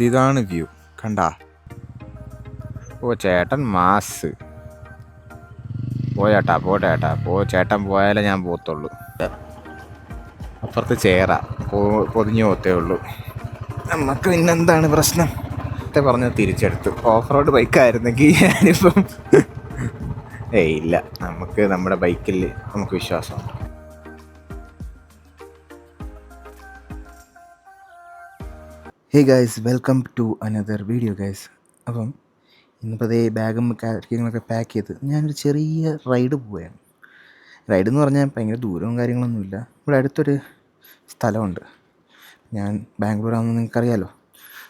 ഇതാണ് വ്യൂ. കണ്ടാ? ഓ ചേട്ടൻ മാസ്. പോയേട്ടാ ചേട്ടൻ പോയാലേ ഞാൻ പോകത്തുള്ളൂ. അപ്പുറത്ത് ചേറ പൊതിഞ്ഞു പോത്തേ ഉള്ളൂ. നമുക്ക് പിന്നെന്താണ് പ്രശ്നം? പറഞ്ഞത് തിരിച്ചെടുത്തു. ഓഫ് റോഡ് ബൈക്കായിരുന്നെങ്കിൽ ഞാനിപ്പം ഇല്ല, നമുക്ക് നമ്മുടെ ബൈക്കിൽ നമുക്ക് വിശ്വാസമുണ്ട്. Hey guys, welcome to another video guys. അപ്പം ഇന്നിപ്പോൾ അതേ ബാഗും കാര്യങ്ങളൊക്കെ പാക്ക് ചെയ്ത് ഞാനൊരു ചെറിയ റൈഡ് പോവുകയാണ്. റൈഡ് എന്ന് പറഞ്ഞാൽ ഭയങ്കര ദൂരവും കാര്യങ്ങളൊന്നുമില്ല. ഇവിടെ അടുത്തൊരു സ്ഥലമുണ്ട്. ഞാൻ ബാംഗ്ലൂരാണെന്ന് നിങ്ങൾക്കറിയാമല്ലോ.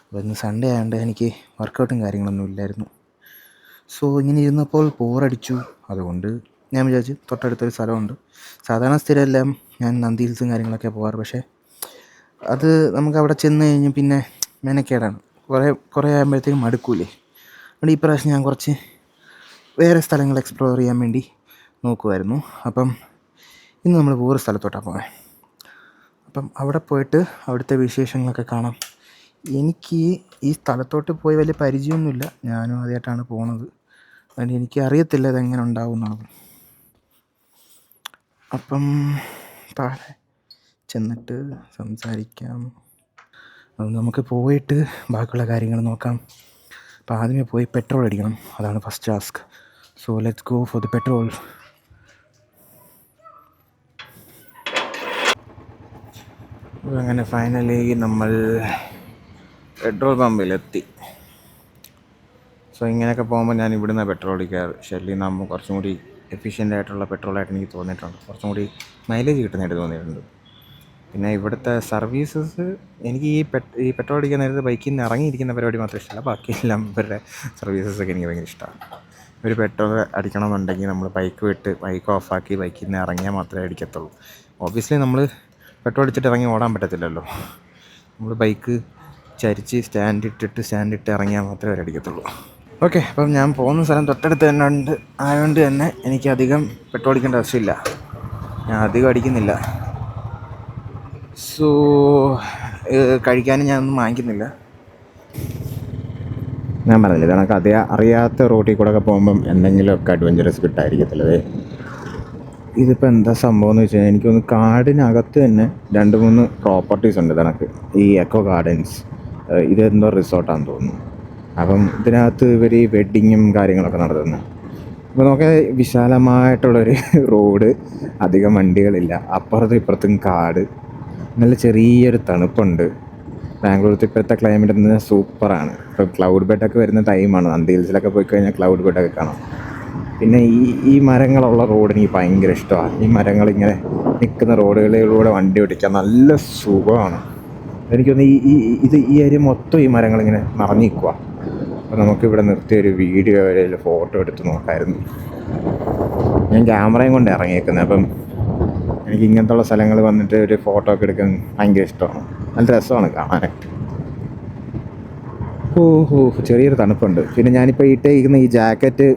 അപ്പോൾ ഇന്ന് സൺഡേ ആയതുകൊണ്ട് എനിക്ക് വർക്കൗട്ടും കാര്യങ്ങളൊന്നും ഇല്ലായിരുന്നു. സോ ഇങ്ങനെ ഇരുന്നപ്പോൾ ബോറടിച്ചു. അതുകൊണ്ട് ഞാൻ വിചാരിച്ചു തൊട്ടടുത്തൊരു സ്ഥലമുണ്ട്. സാധാരണ സ്ഥിരമെല്ലാം ഞാൻ നന്ദി ഹിൽസും കാര്യങ്ങളൊക്കെ പോകാറ്. പക്ഷേ അത് നമുക്ക് അവിടെ ചെന്ന് കഴിഞ്ഞ് പിന്നെ മെനക്കേടാണ്. കുറേ ആകുമ്പോഴത്തേക്കും മടുക്കൂലേ. അതുകൊണ്ട് ഈ പ്രാവശ്യം ഞാൻ കുറച്ച് വേറെ സ്ഥലങ്ങൾ എക്സ്പ്ലോർ ചെയ്യാൻ വേണ്ടി നോക്കുമായിരുന്നു. അപ്പം ഇന്ന് നമ്മൾ വേറെ സ്ഥലത്തോട്ടാണ് പോകാൻ. അപ്പം അവിടെ പോയിട്ട് അവിടുത്തെ വിശേഷങ്ങളൊക്കെ കാണാം. എനിക്ക് ഈ സ്ഥലത്തോട്ട് പോയി വലിയ പരിചയമൊന്നുമില്ല. ഞാനും ആദ്യമായിട്ടാണ് പോകുന്നത്. അതുകൊണ്ട് എനിക്ക് അറിയത്തില്ല ഇതെങ്ങനെ ഉണ്ടാവും എന്നുള്ളത്. അപ്പം താഴെ ചെന്നിട്ട് സംസാരിക്കാം. അത് നമുക്ക് പോയിട്ട് ബാക്കിയുള്ള കാര്യങ്ങൾ നോക്കാം. അപ്പോൾ ആദ്യമേ പോയി പെട്രോൾ അടിക്കണം. അതാണ് first task. So let's go for the petrol. അങ്ങനെ ഫൈനലി നമ്മൾ പെട്രോൾ പമ്പിലെത്തി. സോ ഇങ്ങനെയൊക്കെ പോകുമ്പോൾ ഞാൻ ഇവിടുന്ന് പെട്രോൾ അടിക്കാറ്. ഷെല്ലിൽ നിന്നാകുമ്പോൾ കുറച്ചും കൂടി എഫിഷ്യൻ്റ് ആയിട്ടുള്ള പെട്രോളായിട്ട് എനിക്ക് തോന്നിയിട്ടുണ്ട്. കുറച്ചും കൂടി മൈലേജ് കിട്ടുന്നതായിട്ട് തോന്നിയിട്ടുണ്ട്. പിന്നെ ഇവിടുത്തെ സർവീസസ് എനിക്ക് ഈ പെട്രോൾ അടിക്കാൻ നേരത്ത് ബൈക്കിൽ നിന്ന് ഇറങ്ങിയിരിക്കുന്ന പരിപാടി മാത്രം ഇഷ്ടമല്ല. ബാക്കിയെല്ലാം ഇവരുടെ സർവീസസൊക്കെ എനിക്ക് ഭയങ്കര ഇഷ്ടമാണ്. ഒരു പെട്രോൾ അടിക്കണമെന്നുണ്ടെങ്കിൽ നമ്മൾ ബൈക്ക് ഓഫാക്കി ബൈക്കിൽ നിന്ന് ഇറങ്ങിയാൽ മാത്രമേ അടിക്കത്തുള്ളൂ. ഓബ്വിയസ്ലി നമ്മൾ പെട്രോൾ അടിച്ചിട്ട് ഇറങ്ങി ഓടാൻ പറ്റത്തില്ലല്ലോ. നമ്മൾ ബൈക്ക് ചരിച്ച് സ്റ്റാൻഡിട്ട് ഇറങ്ങിയാൽ മാത്രമേ അവരടിക്കത്തുള്ളൂ. ഓക്കെ, അപ്പം ഞാൻ പോകുന്ന സ്ഥലം തൊട്ടടുത്ത് തന്നെ ആയതുകൊണ്ട് തന്നെ എനിക്കധികം പെട്രോൾ അടിക്കേണ്ട ആവശ്യമില്ല. ഞാൻ അധികം അടിക്കുന്നില്ല. സോ കഴിക്കാനും ഞാനൊന്നും വാങ്ങിക്കുന്നില്ല. ഞാൻ പറഞ്ഞില്ല, ഇതണക്ക് അറിയാത്ത റോട്ടിൽ കൂടെ ഒക്കെ പോകുമ്പം എന്തെങ്കിലുമൊക്കെ അഡ്വഞ്ചറസ് കിട്ടായിരിക്കത്തില്ലേ. ഇതിപ്പോൾ എന്താ സംഭവം എന്ന് വെച്ച് കഴിഞ്ഞാൽ എനിക്കൊന്ന് കാടിനകത്ത് തന്നെ 2-3 പ്രോപ്പർട്ടീസ് ഉണ്ട് ഇതണക്ക്. ഈ എക്കോ ഗാർഡൻസ്, ഇതെന്തോ റിസോർട്ടാണെന്ന് തോന്നുന്നു. അപ്പം ഇതിനകത്ത് ഇവർ ഈ വെഡ്ഡിങ്ങും കാര്യങ്ങളൊക്കെ നടത്തുന്നു. അപ്പോൾ നമുക്ക് വിശാലമായിട്ടുള്ളൊരു റോഡ്, അധികം വണ്ടികളില്ല, അപ്പുറത്തും ഇപ്പുറത്തും കാട്, നല്ല ചെറിയൊരു തണുപ്പുണ്ട്. ബാംഗ്ലൂരത്തെ ഇപ്പോഴത്തെ ക്ലൈമറ്റ് എന്ന് പറഞ്ഞാൽ സൂപ്പറാണ്. ഇപ്പോൾ ക്ലൗഡ് ബെഡൊക്കെ വരുന്ന ടൈമാണ്. നന്ദി ഹിൽസിലൊക്കെ പോയി കഴിഞ്ഞാൽ ക്ലൗഡ് ബെഡൊക്കെ കാണാം. പിന്നെ ഈ മരങ്ങളുള്ള റോഡ് എനിക്ക് ഭയങ്കര ഇഷ്ടമാണ്. ഈ മരങ്ങളിങ്ങനെ നിൽക്കുന്ന റോഡുകളിലൂടെ വണ്ടി ഓടിക്കാൻ നല്ല സുഖമാണ്. എനിക്കൊന്ന് ഈ ഏരിയ മൊത്തം ഈ മരങ്ങളിങ്ങനെ നിറഞ്ഞു നിൽക്കുക. അപ്പോൾ നമുക്കിവിടെ നിർത്തിയൊരു വീഡിയോ വരെ ഫോട്ടോ എടുത്ത് നോക്കാമായിരുന്നു. ഞാൻ ക്യാമറയും കൊണ്ട് ഇറങ്ങിയേക്കുന്നത്. അപ്പം എനിക്ക് ഇങ്ങനത്തുള്ള സ്ഥലങ്ങൾ വന്നിട്ട് ഒരു ഫോട്ടോ ഒക്കെ എടുക്കാൻ ഭയങ്കര ഇഷ്ടമാണ്. നല്ല രസമാണ് കാണാനായിട്ട്. ചെറിയൊരു തണുപ്പുണ്ട്. പിന്നെ ഞാനിപ്പോൾ ഇട്ടേക്കുന്ന ഈ ജാക്കറ്റ്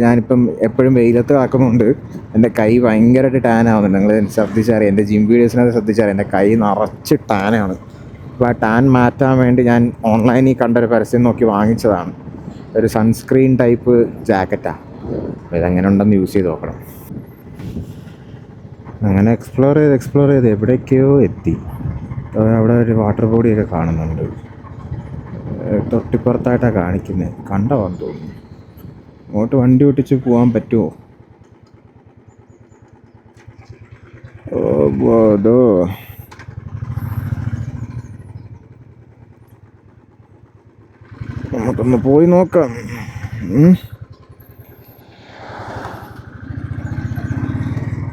ഞാനിപ്പം എപ്പോഴും വെയിലത്ത് കിടക്കുന്നുണ്ട്. എൻ്റെ കൈ ഭയങ്കരമായിട്ട് ടാൻ ആവുന്നുണ്ട്. നിങ്ങൾ ശ്രദ്ധിച്ചറിയാം, എൻ്റെ ജിം വീഡിയോസിനകത്ത് ശ്രദ്ധിച്ചറിയാം, എൻ്റെ കൈ നിറച്ച് ടാനാണ്. അപ്പോൾ ആ ടാൻ മാറ്റാൻ വേണ്ടി ഞാൻ ഓൺലൈനിൽ കണ്ടൊരു പരസ്യം നോക്കി വാങ്ങിച്ചതാണ്. ഒരു സൺസ്ക്രീൻ ടൈപ്പ് ജാക്കറ്റാണ്. അപ്പോൾ ഇതെങ്ങനെ ഉണ്ടെന്ന് യൂസ് ചെയ്ത് നോക്കണം. അങ്ങനെ എക്സ്പ്ലോർ ചെയ്ത് എവിടേക്കോ എത്തി. അവിടെ ഒരു വാട്ടർ ബോഡിയൊക്കെ കാണുന്നുണ്ട്. തൊട്ടിപ്പുറത്തായിട്ടാണ് കാണിക്കുന്നത്. കണ്ടോന്ന് തോന്നുന്നു. അങ്ങോട്ട് വണ്ടി ഓട്ടിച്ച് പോകാൻ പറ്റുമോ? അതോ നമുക്കൊന്ന് പോയി നോക്കാം.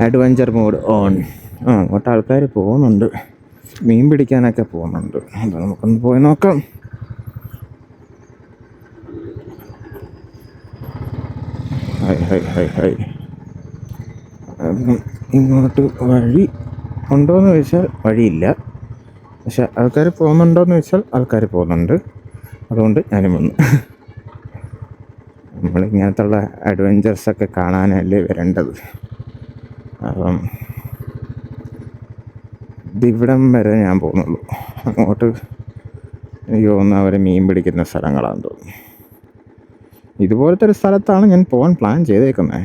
Adventure mode on. അങ്ങോട്ട് ആൾക്കാർ പോകുന്നുണ്ട്, മീൻ പിടിക്കാനൊക്കെ പോകുന്നുണ്ട്. അത് നമുക്കൊന്ന് പോയി നോക്കാം. ഹൈ ഇങ്ങോട്ട് വഴി ഉണ്ടോയെന്ന് ചോദിച്ചാൽ വഴിയില്ല. പക്ഷെ ആൾക്കാർ പോകുന്നുണ്ടോയെന്ന് ചോദിച്ചാൽ ആൾക്കാർ പോകുന്നുണ്ട്. അതുകൊണ്ട് ഞാനും വന്നു. നമ്മളിങ്ങനത്തുള്ള അഡ്വഞ്ചേഴ്സൊക്കെ കാണാനല്ലേ വരേണ്ടത്. അപ്പം ഇവിടം വരെ ഞാൻ പോകുന്നുള്ളൂ. അങ്ങോട്ട് എനിക്ക് തോന്നുന്നു അവർ മീൻ പിടിക്കുന്ന സ്ഥലങ്ങളാണെന്ന് തോന്നുന്നു. ഇതുപോലത്തെ ഒരു സ്ഥലത്താണ് ഞാൻ പോകാൻ പ്ലാൻ ചെയ്തേക്കുന്നത്.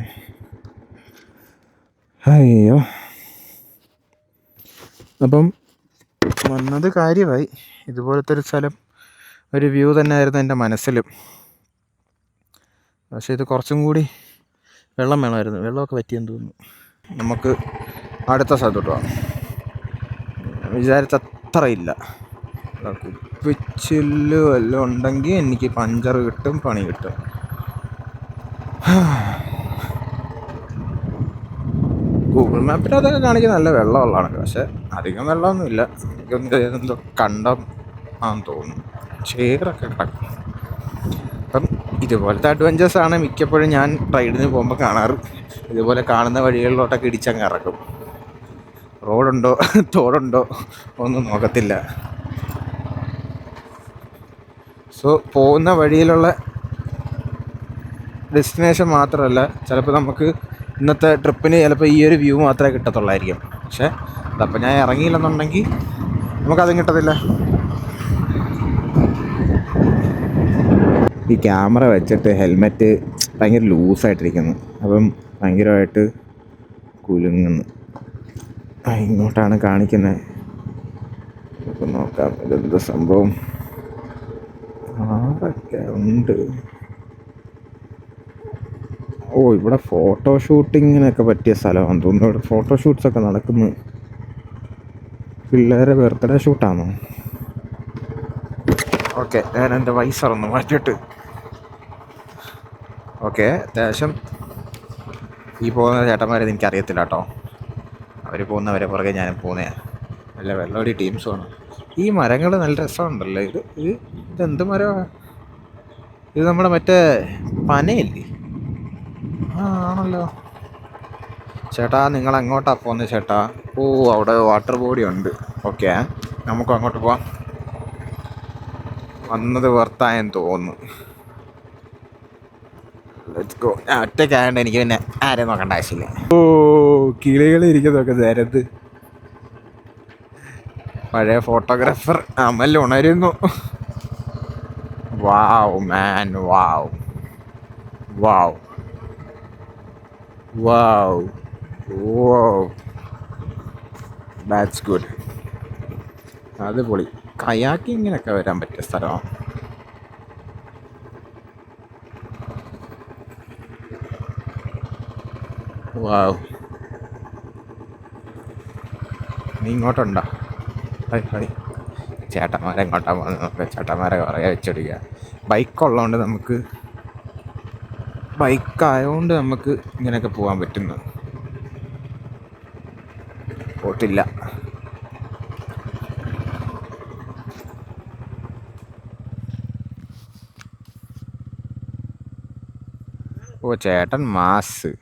അയ്യോ, അപ്പം വന്നത് കാര്യമായി. ഇതുപോലത്തെ ഒരു സ്ഥലം, ഒരു വ്യൂ തന്നെ ആയിരുന്നു എൻ്റെ മനസ്സിലും. പക്ഷേ ഇത് കുറച്ചും കൂടി വെള്ളം വേണമായിരുന്നു. വെള്ളമൊക്കെ പറ്റിയെന്ന് തോന്നുന്നു. നമുക്ക് അടുത്ത സ്ഥലത്തോട്ട് പോകാം. വിചാരിച്ച അത്ര ഇല്ല. കുപ്പിച്ചില്ല് വല്ലതും ഉണ്ടെങ്കിൽ എനിക്ക് പഞ്ചർ കിട്ടും, പണി കിട്ടും. ഗൂഗിൾ മാപ്പിൽ അതൊക്കെ കാണിക്കുന്ന നല്ല വെള്ളമുള്ളതാണ്. പക്ഷെ അധികം വെള്ളമൊന്നുമില്ല. എന്തോ കണ്ടം ആണെന്ന് തോന്നുന്നു. ചേറൊക്കെ കിടക്കും. അപ്പം ഇതുപോലത്തെ അഡ്വഞ്ചേഴ്സാണ് മിക്കപ്പോഴും ഞാൻ റൈഡിന് പോകുമ്പോൾ കാണാറ്. ഇതുപോലെ കാണുന്ന വഴികളിലോട്ടൊക്കെ ഇടിച്ചങ്ങ് ഇറക്കും. റോഡുണ്ടോ തോടുണ്ടോ ഒന്നും നോക്കത്തില്ല. സോ പോകുന്ന വഴിയിലുള്ള ഡെസ്റ്റിനേഷൻ മാത്രമല്ല, ചിലപ്പോൾ നമുക്ക് ഇന്നത്തെ ട്രിപ്പിന് ചിലപ്പോൾ ഈ ഒരു വ്യൂ മാത്രമേ കിട്ടത്തുള്ളായിരിക്കും. പക്ഷേ അതപ്പോൾ ഞാൻ ഇറങ്ങിയില്ലെന്നുണ്ടെങ്കിൽ നമുക്കതും കിട്ടത്തില്ല. ഈ ക്യാമറ വെച്ചിട്ട് ഹെൽമെറ്റ് ഭയങ്കര ലൂസായിട്ടിരിക്കുന്നു. അപ്പം ഭയങ്കരമായിട്ട് കുലുങ്ങുന്നു. ഇങ്ങോട്ടാണ് കാണിക്കുന്നത്. നമുക്ക് നോക്കാം ഇതെന്ത് സംഭവം. ആരൊക്കെ ഉണ്ട്? ഓ, ഇവിടെ ഫോട്ടോഷൂട്ടിങ്ങിനൊക്കെ പറ്റിയ സ്ഥലമാണെന്ന് തോന്നുന്നു. ഇവിടെ ഫോട്ടോഷൂട്ട്സൊക്കെ നടക്കുന്നു. പിള്ളേരെ ബർത്ത്ഡേ ഷൂട്ടാണോ? ഓക്കെ, ഞാൻ എൻ്റെ വയസ്സറൊന്ന് മാറ്റിയിട്ട്. ഓക്കെ, അത്യാവശ്യം ഈ പോകുന്ന ചേട്ടന്മാരെ എനിക്കറിയത്തില്ല കേട്ടോ. അവർ പോകുന്നവരെ പുറകെ ഞാനും പോകുന്നതാണ്. നല്ല വെള്ളമടി ടീംസുമാണ്. ഈ മരങ്ങൾ നല്ല രസമുണ്ടല്ലോ. ഇതെന്ത് മരമാണ്? ഇത് നമ്മുടെ മറ്റേ പനയില്ലേ? ആണല്ലോ. ചേട്ടാ, നിങ്ങൾ അങ്ങോട്ടാണ് പോകുന്നത് ചേട്ടാ? ഓ, അവിടെ വാട്ടർ ബോഡി ഉണ്ട്. ഓക്കെ, നമുക്ക് അങ്ങോട്ട് പോവാം. വന്നത് വെർത്തായെന്ന് തോന്നുന്നു. Let's go. ഞാൻ ഒറ്റയ്ക്കായതുകൊണ്ട് എനിക്ക് പിന്നെ ആരെയും നോക്കേണ്ട ആവശ്യമില്ല. ഓ, കിളികൾ ഇരിക്കുന്നതൊക്കെ നേരത്ത്. പഴയ ഫോട്ടോഗ്രാഫർ അമൽ ഉണരുന്നു. വാവ് മാൻ, വാവ് വാവ് വാവ് വാവ്, ദാറ്റ്സ് ഗുഡ്. അത് പൊളി. കയാക്കിങ്ങിനൊക്കെ വരാൻ പറ്റിയ സ്ഥലമാണ്. വാവ്. നീ ഇങ്ങോട്ടുണ്ടോ? High high. ചേട്ടന്മാരെ എങ്ങോട്ടാ പോകുന്നത്? നമുക്ക് ചേട്ടന്മാരെ കുറേ വെച്ചടിക്കുക. ബൈക്കുള്ളതുകൊണ്ട് നമുക്ക്, ബൈക്കായതുകൊണ്ട് നമുക്ക് ഇങ്ങനെയൊക്കെ പോകാൻ പറ്റുന്നു. പോട്ടില്ല. ഓ, ചേട്ടൻ മാസ്.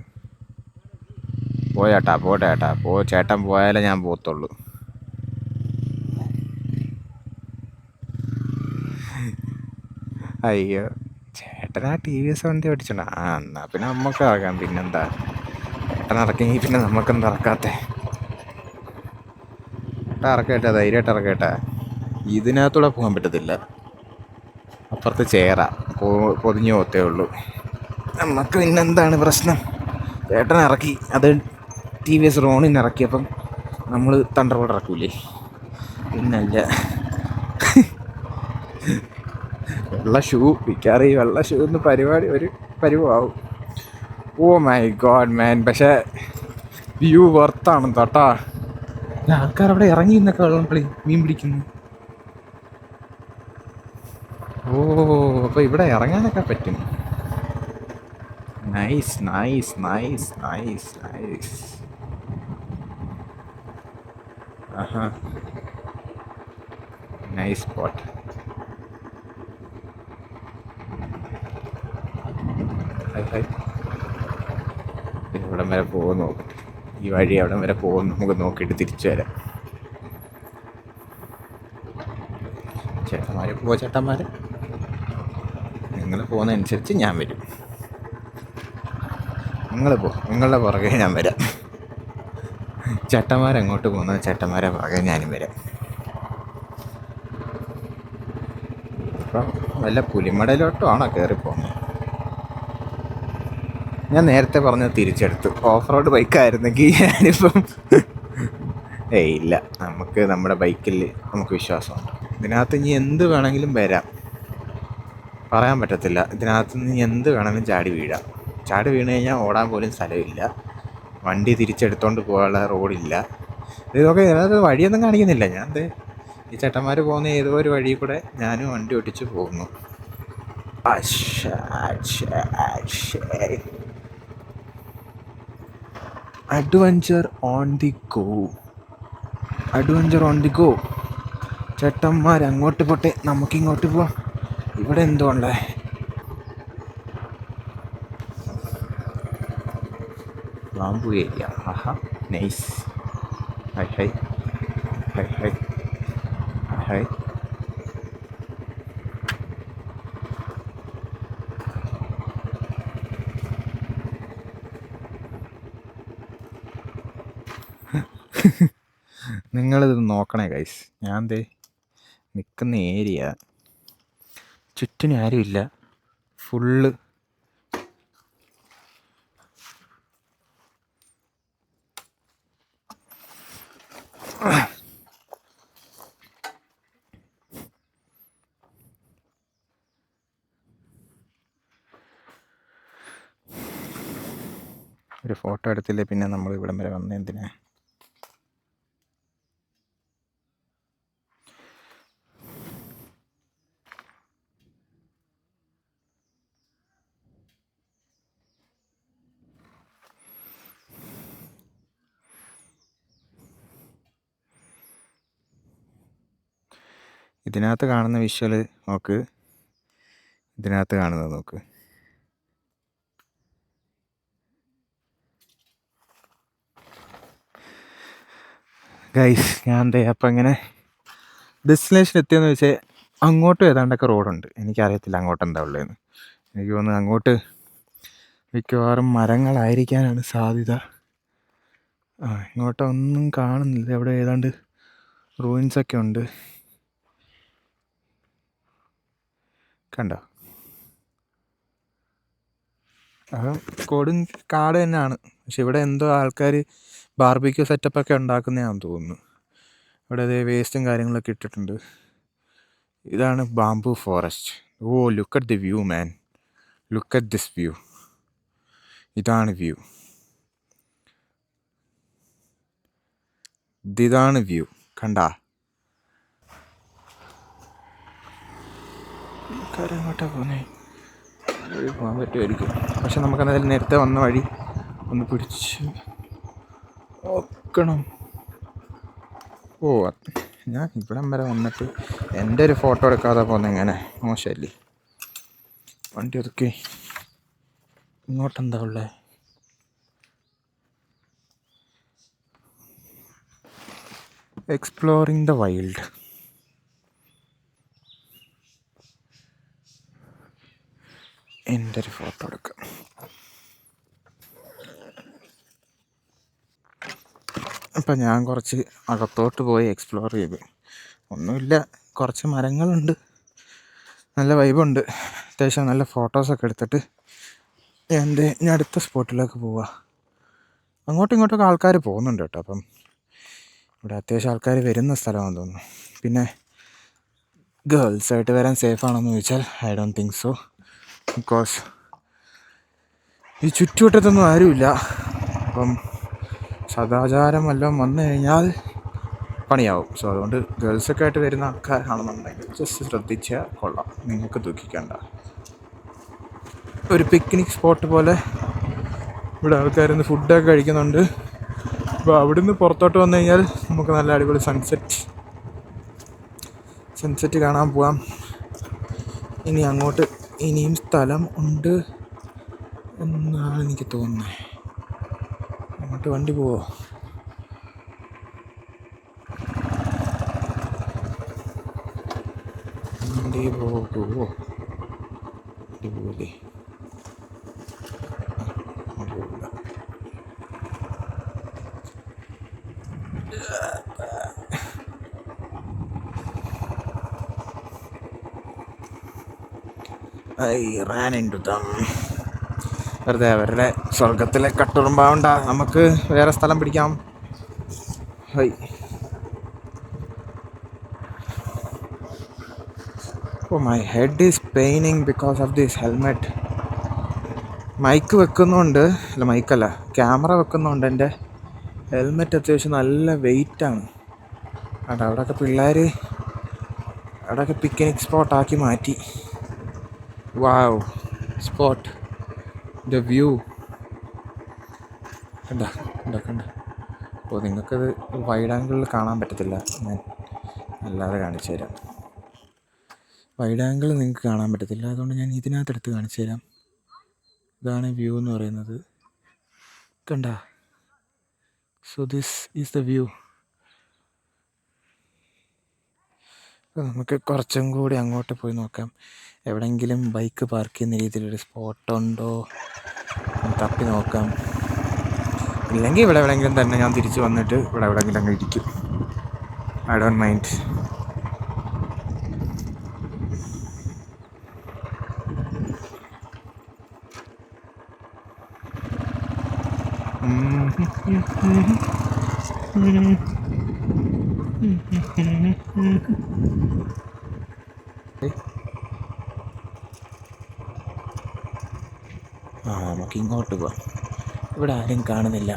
പോയേട്ടാ, പോട്ടേട്ടാ, ചേട്ടൻ പോയാലേ ഞാൻ പോകത്തുള്ളൂ. അയ്യോ, ചേട്ടൻ ആ TVS വണ്ടി ഓടിച്ചോണ്ടാ. എന്നാൽ പിന്നെ നമുക്ക് ഇറക്കാം. പിന്നെന്താ, ചേട്ടൻ ഇറക്കിയെങ്കിൽ പിന്നെ നമുക്കെന്താ ഇറക്കാത്തേ? ഇറക്കട്ടെ, ധൈര്യമായിട്ട് ഇറക്കട്ടെ. ഇതിനകത്തൂടെ പോകാൻ പറ്റത്തില്ല. അപ്പുറത്ത് ചേറ പൊതിഞ്ഞു പോത്തേ ഉള്ളൂ. നമുക്ക് പിന്നെന്താണ് പ്രശ്നം? ചേട്ടൻ ഇറക്കി. അത് TVS റോണിന് ഇറക്കിയപ്പം നമ്മൾ തണ്ടർബോൾട്ട് ഇറക്കൂലേ? പിന്നല്ല. വെള്ള ഷൂ വിൽക്കാറ്. ഈ വെള്ള ഷൂ എന്ന് പരിപാടി ഒരു പരിവാവും. ഓ മൈ ഗോഡ് മാൻ. പക്ഷേ വ്യൂ വർത്താണ് കേട്ടോ. ആൾക്കാരവിടെ ഇറങ്ങി നിന്നൊക്കെ വെള്ളം മീൻ പിടിക്കുന്നു. ഓ, അപ്പോൾ ഇവിടെ ഇറങ്ങാനൊക്കെ പറ്റും. Nice nice nice nice nice. ആഹാ, നൈസ് സ്പോട്ട്. ഇവിടം വരെ പോകുന്നു. ഈ വഴി അവിടം വരെ പോകുന്നു. നമുക്ക് നോക്കിയിട്ട് തിരിച്ചു വരാം. ചേട്ടന്മാരെ പോവാ. ചേട്ടന്മാരെ നിങ്ങൾ പോകുന്നതനുസരിച്ച് ഞാൻ വരും. നിങ്ങൾ പോ, നിങ്ങളുടെ പുറകെ ഞാൻ വരാം. ചേട്ടന്മാരെങ്ങോട്ട് പോകുന്നത് ചേട്ടന്മാരെ പുറകെ ഞാനും വരാം. വല്ല പുലിമടയിലോട്ടോ ആണോ കയറിപ്പോകുന്നത്? ഞാൻ നേരത്തെ പറഞ്ഞത് തിരിച്ചെടുത്തു. ഓഫ് റോഡ് ബൈക്കായിരുന്നെങ്കിൽ ഞാനിപ്പം ഇല്ല, നമുക്ക് നമ്മുടെ ബൈക്കിൽ നമുക്ക് വിശ്വാസമുണ്ട്. ഇതിനകത്ത് ഇനി എന്ത് വേണമെങ്കിലും വരാം, പറയാൻ പറ്റത്തില്ല. ഇതിനകത്ത് നിന്ന് എന്ത് വേണമെങ്കിലും ചാടി വീഴാം. ചാടി വീണ് കഴിഞ്ഞാൽ ഓടാൻ പോലും സ്ഥലമില്ല, വണ്ടി തിരിച്ചെടുത്തോണ്ട് പോകാനുള്ള റോഡില്ല. ഇതൊക്കെ ഇതിനകത്ത് വഴിയൊന്നും കാണിക്കുന്നില്ല. ഞാൻ ഈ ചേട്ടന്മാർ പോകുന്ന ഏതോ ഒരു വഴി കൂടെ ഞാനും വണ്ടി ഓടിച്ച് പോകുന്നു. Adventure on the go, adventure on the go. ചേട്ടന്മാർ അങ്ങോട്ട് പോട്ടെ, നമുക്കിങ്ങോട്ട് പോവാം. ഇവിടെ എന്തോ ഉണ്ടേ? Bamboo area. ആഹാ, nice. Hi hi hi hi hi. നിങ്ങളിത് നോക്കണേ ഗൈസ്, ഞാൻ നിൽക്കുന്ന ഏരിയ ചുറ്റിനും ആരുമില്ല, ഫുള്ള് ഒരു ഫോട്ടോ എടുത്തില്ലേ പിന്നെ നമ്മൾ ഇവിടം വരെ വന്ന എന്തിനാ? ഇതിനകത്ത് കാണുന്ന വിഷ്വൽ നോക്ക്, ഇതിനകത്ത് കാണുന്നത് നോക്ക്. ഗൈസ്, ഞാൻ അപ്പം ഇങ്ങനെ ഡെസ്റ്റിനേഷൻ എത്തിയെന്ന് വെച്ചാൽ അങ്ങോട്ടും ഏതാണ്ടൊക്കെ റോഡുണ്ട്. എനിക്കറിയത്തില്ല അങ്ങോട്ട് എന്താ ഉള്ളതെന്ന്. എനിക്ക് തോന്നുന്നു അങ്ങോട്ട് മിക്കവാറും മരങ്ങളായിരിക്കാനാണ് സാധ്യത. ഇങ്ങോട്ടൊന്നും കാണുന്നില്ല. അവിടെ ഏതാണ്ട് റൂയിൻസൊക്കെ ഉണ്ട്, കണ്ടോ? കൊടും കാട് തന്നെയാണ്. പക്ഷെ ഇവിടെ എന്തോ ആൾക്കാർ ബാർബിക്യൂ സെറ്റപ്പൊക്കെ ഉണ്ടാക്കുന്നതാണെന്ന് തോന്നുന്നു. ഇവിടെ അതേ വേസ്റ്റും കാര്യങ്ങളൊക്കെ ഇട്ടിട്ടുണ്ട്. ഇതാണ് bamboo forest. Oh, look at the view man, look at this view. ഇതാണ് വ്യൂ, ഇതാണ് വ്യൂ. കണ്ടാ? എങ്ങോട്ടാ പോന്നേ? വഴി പോകാൻ പറ്റുമായിരിക്കും, പക്ഷെ നമുക്കെന്തായാലും നേരത്തെ വന്ന വഴി ഒന്ന് പിടിച്ച് നോക്കണം. ഓ, ഞാൻ ഇവിടം വരെ വന്നിട്ട് എൻ്റെ ഒരു ഫോട്ടോ എടുക്കാതെ പോകുന്നത് എങ്ങനെ? മോശമല്ലേ? വണ്ടി ഒതുക്കി ഇങ്ങോട്ടെന്താ ഉള്ളത്? Exploring the wild. എൻ്റെ ഒരു ഫോട്ടോ എടുക്കാം. അപ്പം ഞാൻ കുറച്ച് അകത്തോട്ട് പോയി എക്സ്പ്ലോർ ചെയ്ത്. ഒന്നുമില്ല, കുറച്ച് മരങ്ങളുണ്ട്, നല്ല വൈബുണ്ട്. അത്യാവശ്യം നല്ല ഫോട്ടോസൊക്കെ എടുത്തിട്ട് ഞാൻ അടുത്ത സ്പോട്ടിലേക്ക് പോവാ. അങ്ങോട്ടും ഇങ്ങോട്ടൊക്കെ ആൾക്കാർ പോകുന്നുണ്ട് കേട്ടോ. അപ്പം ഇവിടെ അത്യാവശ്യം ആൾക്കാർ വരുന്ന സ്ഥലമാണെന്ന് തോന്നുന്നു. പിന്നെ ഗേൾസായിട്ട് വരാൻ സേഫാണെന്ന് ചോദിച്ചാൽ I don't think so. Because ഈ ചുറ്റുവട്ടത്തൊന്നും ആരുമില്ല. അപ്പം സദാചാരം വല്ലതും വന്നു കഴിഞ്ഞാൽ പണിയാവും. സോ അതുകൊണ്ട് ഗേൾസൊക്കെ ആയിട്ട് വരുന്ന ആൾക്കാരാണെന്നുണ്ടെങ്കിൽ ജസ്റ്റ് ശ്രദ്ധിച്ചാൽ കൊള്ളാം, നിങ്ങൾക്ക് ദുഃഖിക്കണ്ട. ഒരു പിക്നിക് സ്പോട്ട് പോലെ ഇവിടെ ആൾക്കാരിന്ന് ഫുഡൊക്കെ കഴിക്കുന്നുണ്ട്. അപ്പോൾ അവിടുന്ന് പുറത്തോട്ട് വന്നു കഴിഞ്ഞാൽ നമുക്ക് നല്ല അടിപൊളി സൺസെറ്റ് കാണാൻ പോവാം. ഇനി അങ്ങോട്ട് ഇനിയും സ്ഥലം ഉണ്ട് എന്നാണ് എനിക്ക് തോന്നുന്നത്. അങ്ങോട്ട് വണ്ടി പോവോ? വണ്ടി പോകുമോ? വണ്ടി പോവില്ലേ? പോവില്ല. I ran into them. വെറുതെ അവരുടെ സ്വർഗത്തിലെ കട്ടുറുമ്പാവണ്ട, നമുക്ക് വേറെ സ്ഥലം പിടിക്കാം. Hi, oh my head is paining because of this helmet. Mic വെക്കുന്നുണ്ട്, അല്ല മൈക്കല്ല, ക്യാമറ വെക്കുന്നുണ്ട്. എൻ്റെ ഹെൽമെറ്റ് അത്യാവശ്യം നല്ല വെയിറ്റാണ്. അത് അവിടെയൊക്കെ പിള്ളേർ അവിടെയൊക്കെ പിക്നിക് സ്പോട്ടാക്കി മാറ്റി. വാവ്, സ്പോട്ട്, ദ വ്യൂ കണ്ട കണ്ട കണ്ട. അപ്പോൾ നിങ്ങൾക്കത് വൈഡ് ആംഗിളിൽ കാണാൻ പറ്റത്തില്ല, ഞാൻ അല്ലാതെ കാണിച്ചു തരാം. വൈഡ് ആംഗിൾ നിങ്ങൾക്ക് കാണാൻ പറ്റത്തില്ല, അതുകൊണ്ട് ഞാൻ ഇതിനകത്തെടുത്ത് കാണിച്ചു തരാം. ഇതാണ് വ്യൂ എന്ന് പറയുന്നത്, കണ്ട. So this is the view. അപ്പോൾ നമുക്ക് കുറച്ചും കൂടി അങ്ങോട്ട് പോയി നോക്കാം, എവിടെയെങ്കിലും ബൈക്ക് പാർക്ക് ചെയ്യുന്ന രീതിയിലൊരു സ്പോട്ടുണ്ടോ തപ്പി നോക്കാം. ഇല്ലെങ്കിൽ ഇവിടെ എവിടെയെങ്കിലും തന്നെ ഞാൻ തിരിച്ച് വന്നിട്ട് ഇവിടെ എവിടെയെങ്കിലും അങ്ങ് ഇരിക്കും. I don't mind. നമുക്ക് ഇങ്ങോട്ട് പോവാം, ഇവിടെ ആരും കാണുന്നില്ല.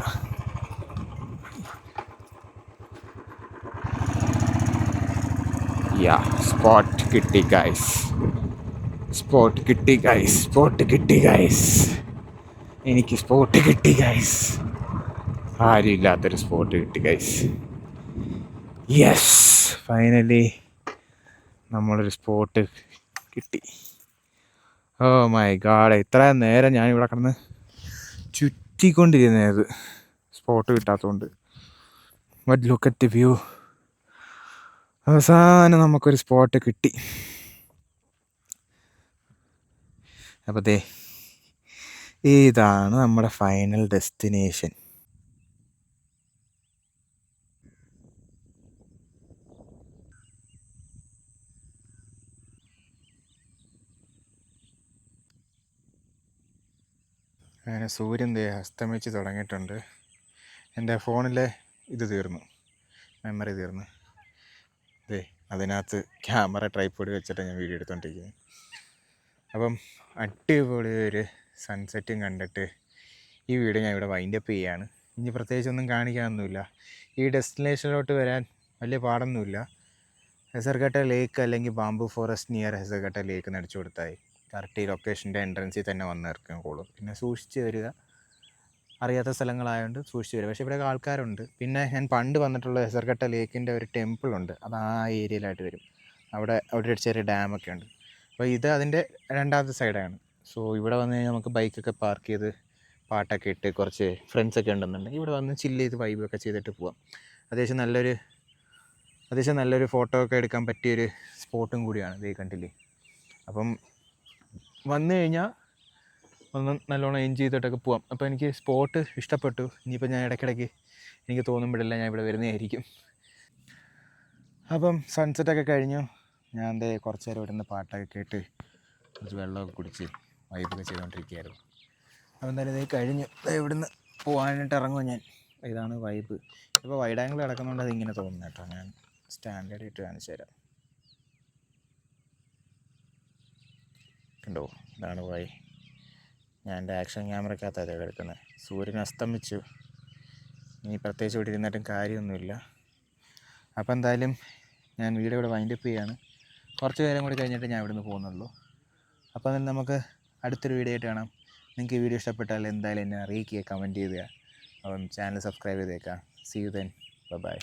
യാ, സ്പോട്ട് കിട്ടി ഗൈസ്, സ്പോട്ട് കിട്ടി ഗൈസ്, സ്പോട്ട് കിട്ടി ഗൈസ്, എനിക്ക് സ്പോട്ട് കിട്ടി ഗൈസ്. ആരും ഇല്ലാത്തൊരു സ്പോട്ട് കിട്ടി ഗൈസ്. യെസ്, ഫൈനലി നമ്മളൊരു സ്പോട്ട് കിട്ടി. ഓ മൈ ഗാഡ്, ഇത്രയും നേരം ഞാനിവിടെ കിടന്ന് ചുറ്റിക്കൊണ്ടിരുന്നത് സ്പോട്ട് കിട്ടാത്തതുകൊണ്ട്. But look at the view. അവസാനം നമുക്കൊരു സ്പോട്ട് കിട്ടി. അപ്പോൾ ദേ ഇതാണ് നമ്മുടെ ഫൈനൽ ഡെസ്റ്റിനേഷൻ. അങ്ങനെ സൂര്യൻ ദേ അസ്തമിച്ച് തുടങ്ങിയിട്ടുണ്ട്. എൻ്റെ ഫോണിലെ ഇത് തീർന്നു, മെമ്മറി തീർന്നു. ദേ അതിനകത്ത് ക്യാമറ ട്രൈപ്പോഡ് വെച്ചിട്ട് ഞാൻ വീഡിയോ എടുത്തുകൊണ്ടിരിക്കുന്നത്. അപ്പം അടിപൊളി ഒരു സൺസെറ്റും കണ്ടിട്ട് ഈ വീഡിയോ ഞാൻ ഇവിടെ വൈൻഡപ്പ് ചെയ്യുകയാണ്. ഇനി പ്രത്യേകിച്ചൊന്നും കാണിക്കാനൊന്നുമില്ല. ഈ ഡെസ്റ്റിനേഷനിലോട്ട് വരാൻ വലിയ പാടൊന്നുമില്ല. ഹെസർഗട്ട ലേക്ക് അല്ലെങ്കിൽ ബാംബു ഫോറസ്റ്റ് നിയർ ഹെസർഗട്ട ലേക്ക് എന്ന് അടിച്ചു കൊടുത്തായി കറക്റ്റ് ഈ ലൊക്കേഷൻ്റെ എൻട്രൻസിൽ തന്നെ വന്ന് ഇറക്കിക്കോളും. പിന്നെ സൂക്ഷിച്ച് വരിക, അറിയാത്ത സ്ഥലങ്ങളായതുകൊണ്ട് സൂക്ഷിച്ച് വരിക. പക്ഷേ ഇവിടെയൊക്കെ ആൾക്കാരുണ്ട്. പിന്നെ ഞാൻ പണ്ട് വന്നിട്ടുള്ള ഹെസർഗട്ട ലേക്കിൻ്റെ ഒരു ടെമ്പിളുണ്ട്, അത് ആ ഏരിയയിലായിട്ട് വരും. അവിടെ ഒരു ചെറിയ ഡാമൊക്കെ ഉണ്ട്. അപ്പോൾ ഇത് അതിൻ്റെ രണ്ടാമത്തെ സൈഡാണ്. സോ ഇവിടെ വന്ന് കഴിഞ്ഞാൽ നമുക്ക് ബൈക്കൊക്കെ പാർക്ക് ചെയ്ത് പാട്ടൊക്കെ ഇട്ട് കുറച്ച് ഫ്രണ്ട്സൊക്കെ ഉണ്ടെന്നുണ്ടെങ്കിൽ ഇവിടെ വന്ന് ചില്ല് ചെയ്ത് വൈബൊക്കെ ചെയ്തിട്ട് പോവാം. അത്യാവശ്യം നല്ലൊരു ഫോട്ടോ ഒക്കെ എടുക്കാൻ പറ്റിയൊരു സ്പോട്ടും കൂടിയാണ്, ഇത് കണ്ടില്ലേ. അപ്പം വന്നു കഴിഞ്ഞാൽ ഒന്ന് നല്ലോണം എൻജോയ് ചെയ്തിട്ടൊക്കെ പോവാം. അപ്പോൾ എനിക്ക് സ്പോട്ട് ഇഷ്ടപ്പെട്ടു. ഇനിയിപ്പോൾ ഞാൻ ഇടയ്ക്കിടയ്ക്ക് എനിക്ക് തോന്നുമ്പോഴെല്ലാം ഞാൻ ഇവിടെ വരുന്നതായിരിക്കും. അപ്പം സൺസെറ്റൊക്കെ കഴിഞ്ഞു. ഞാൻ എൻ്റെ കുറച്ച് നേരം ഇവിടെ നിന്ന് പാട്ടൊക്കെ കേട്ട് കുറച്ച് വെള്ളമൊക്കെ കുടിച്ച് വൈബൊക്കെ ചെയ്തുകൊണ്ടിരിക്കുകയായിരുന്നു. അപ്പോൾ എന്തായാലും ഇത് കഴിഞ്ഞു, ഇവിടുന്ന് പോകാനായിട്ട് ഇറങ്ങുമോ ഞാൻ. ഇതാണ് വൈബ്. ഇപ്പോൾ വൈഡ് ആംഗിൾ കിടക്കുന്നുണ്ട്, അതിങ്ങനെ തോന്നുന്നു കേട്ടോ. ഞാൻ സ്റ്റാൻഡേർഡ് ഇട്ട് കാണിച്ചു തരാം. കണ്ടോ, ഇതാണ് വൈ. ഞാൻ എൻ്റെ ആക്ഷൻ ക്യാമറയ്ക്കകത്താണ് കിടക്കുന്നത്. സൂര്യൻ അസ്തമിച്ചു. ഇനി പ്രത്യേകിച്ച് ഇവിടെ ഇരുന്നിട്ടും കാര്യമൊന്നുമില്ല. അപ്പോൾ എന്തായാലും ഞാൻ വീഡിയോ ഇവിടെ വൈൻഡപ്പ് ചെയ്യുകയാണ്. കുറച്ച് നേരം കൂടി കഴിഞ്ഞിട്ട് ഞാൻ ഇവിടുന്ന് പോകുന്നുള്ളൂ. അപ്പോൾ then നമുക്ക് അടുത്തൊരു വീഡിയോ ആയിട്ട് കാണാം. നിങ്ങൾക്ക് ഈ വീഡിയോ ഇഷ്ടപ്പെട്ടാൽ എന്തായാലും എന്നെ അറിയിക്കുക, കമൻറ്റ് ചെയ്യുക. അപ്പം ചാനൽ സബ്സ്ക്രൈബ് ചെയ്തേക്കാം. See you then, by.